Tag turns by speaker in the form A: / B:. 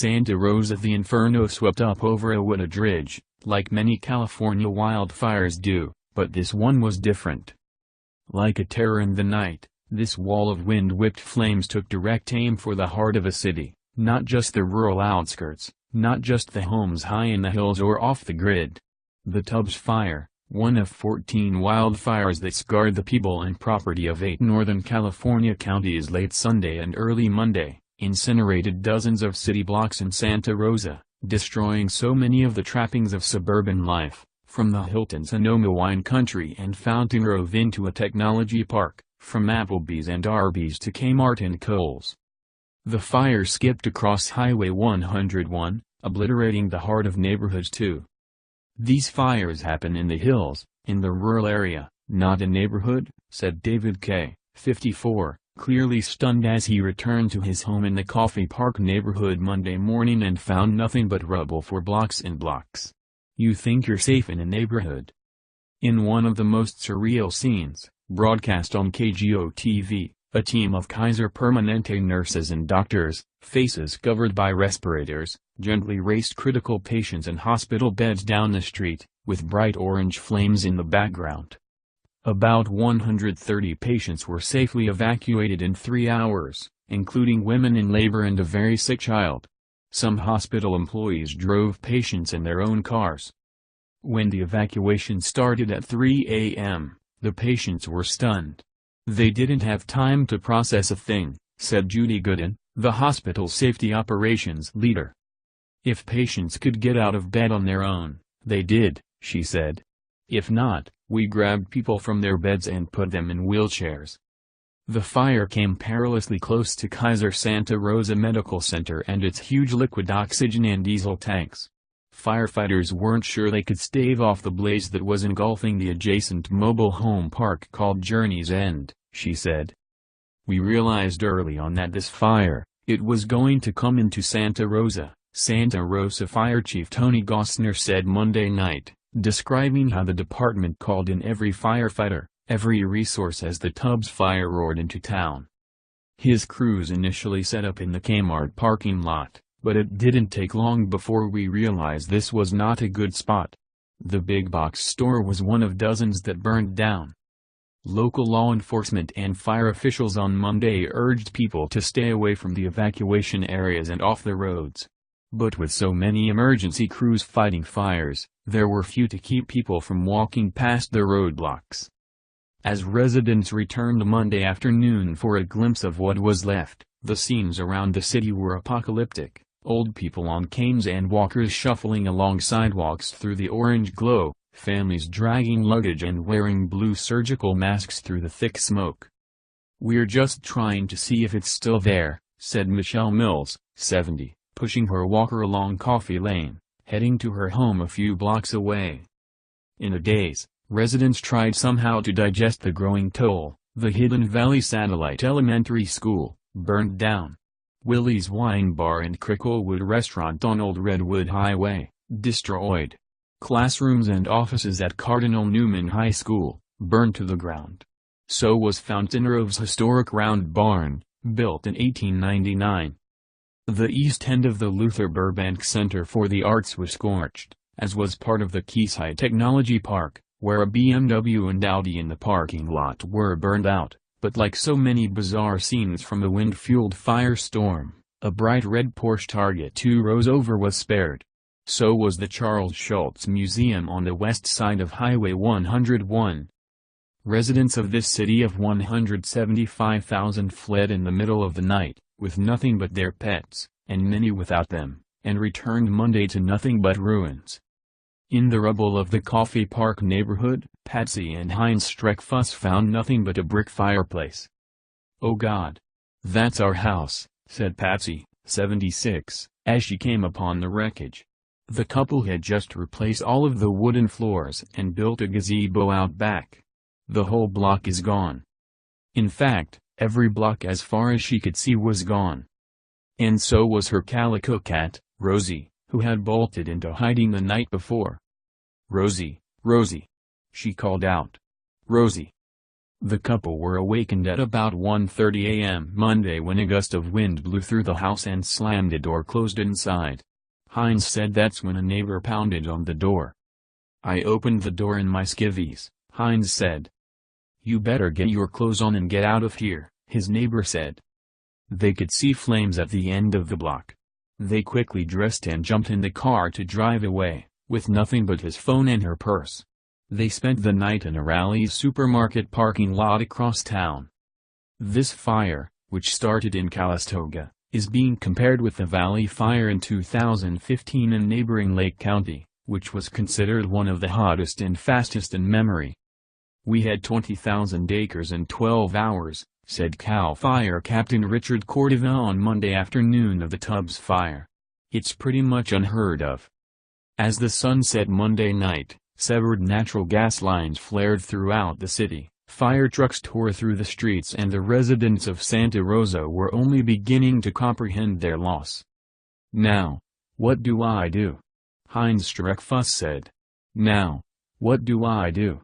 A: Santa Rosa. The inferno swept up over a wooded ridge, like many California wildfires do, but this one was different. Like a terror in the night, this wall of wind-whipped flames took direct aim for the heart of a city, not just the rural outskirts, not just the homes high in the hills or off the grid. The Tubbs Fire, one of 14 wildfires that scarred the people and property of 8 Northern California counties late Sunday and early Monday, incinerated dozens of city blocks in Santa Rosa, destroying so many of the trappings of suburban life, from the Hilton Sonoma wine country and Fountain Grove into a technology park, from Applebee's and Arby's to Kmart and Kohl's. The fire skipped across Highway 101, obliterating the heart of neighborhoods too. These fires happen in the hills, in the rural area, not a neighborhood, said David K., 54, clearly stunned as he returned to his home in the Coffee Park neighborhood Monday morning and found nothing but rubble for blocks and blocks. You think you're safe in a neighborhood. In one of the most surreal scenes, broadcast on KGO-TV, a team of Kaiser Permanente nurses and doctors, faces covered by respirators, gently raced critical patients and hospital beds down the street, with bright orange flames in the background. About 130 patients were safely evacuated in 3 hours, including women in labor and a very sick child. Some hospital employees drove patients in their own cars. When the evacuation started at 3 a.m., the patients were stunned. They didn't have time to process a thing, said Judy Gooden, the hospital's safety operations leader. If patients could get out of bed on their own, they did, she said. If not, we grabbed people from their beds and put them in wheelchairs. The fire came perilously close to Kaiser Santa Rosa Medical Center and its huge liquid oxygen and diesel tanks. Firefighters weren't sure they could stave off the blaze that was engulfing the adjacent mobile home park called Journey's End, she said. We realized early on that this fire, it was going to come into Santa Rosa, Santa Rosa Fire Chief Tony Gosner said Monday night, describing how the department called in every firefighter, every resource as the Tubbs fire roared into town. His crews initially set up in the Kmart parking lot, but it didn't take long before we realized this was not a good spot. The big box store was one of dozens that burned down. Local law enforcement and fire officials on Monday urged people to stay away from the evacuation areas and off the roads. But with so many emergency crews fighting fires, there were few to keep people from walking past the roadblocks. As residents returned Monday afternoon for a glimpse of what was left, the scenes around the city were apocalyptic. Old people on canes and walkers shuffling along sidewalks through the orange glow, families dragging luggage and wearing blue surgical masks through the thick smoke. We're just trying to see if it's still there, said Michelle Mills, 70, pushing her walker along Coffee Lane, heading to her home a few blocks away. In a daze, residents tried somehow to digest the growing toll. The Hidden Valley Satellite Elementary School, burned down. Willie's Wine Bar and Cricklewood Restaurant on Old Redwood Highway, destroyed. Classrooms and offices at Cardinal Newman High School, burned to the ground. So was Fountain Grove's historic round barn, built in 1899. The east end of the Luther Burbank Center for the Arts was scorched, as was part of the Quayside Technology Park, where a BMW and Audi in the parking lot were burned out. But like so many bizarre scenes from a wind-fueled firestorm, a bright red Porsche Target 2 rose over was spared. So was the Charles Schultz Museum on the west side of Highway 101. Residents of this city of 175,000 fled in the middle of the night, with nothing but their pets, and many without them, and returned Monday to nothing but ruins. In the rubble of the Coffee Park neighborhood, Patsy and Heinz Streckfuss found nothing but a brick fireplace. "Oh God. That's our house," said Patsy, 76, as she came upon the wreckage. The couple had just replaced all of the wooden floors and built a gazebo out back. The whole block is gone. In fact, every block as far as she could see was gone. And so was her calico cat, Rosie, who had bolted into hiding the night before. "Rosie, Rosie," she called out. "Rosie." The couple were awakened at about 1:30 a.m. Monday when a gust of wind blew through the house and slammed the door closed inside. Hines said that's when a neighbor pounded on the door. "I opened the door in my skivvies," Hines said. "You better get your clothes on and get out of here," his neighbor said. They could see flames at the end of the block. They quickly dressed and jumped in the car to drive away, with nothing but his phone and her purse. They spent the night in a Rally's supermarket parking lot across town. This fire, which started in Calistoga, is being compared with the Valley Fire in 2015 in neighboring Lake County, which was considered one of the hottest and fastest in memory. "We had 20,000 acres in 12 hours, said CAL FIRE Captain Richard Cordova on Monday afternoon of the Tubbs fire. "It's pretty much unheard of." As the sun set Monday night, severed natural gas lines flared throughout the city, fire trucks tore through the streets, and the residents of Santa Rosa were only beginning to comprehend their loss. "Now, what do I do?" Heinz Streckfuss said. "Now, what do I do?"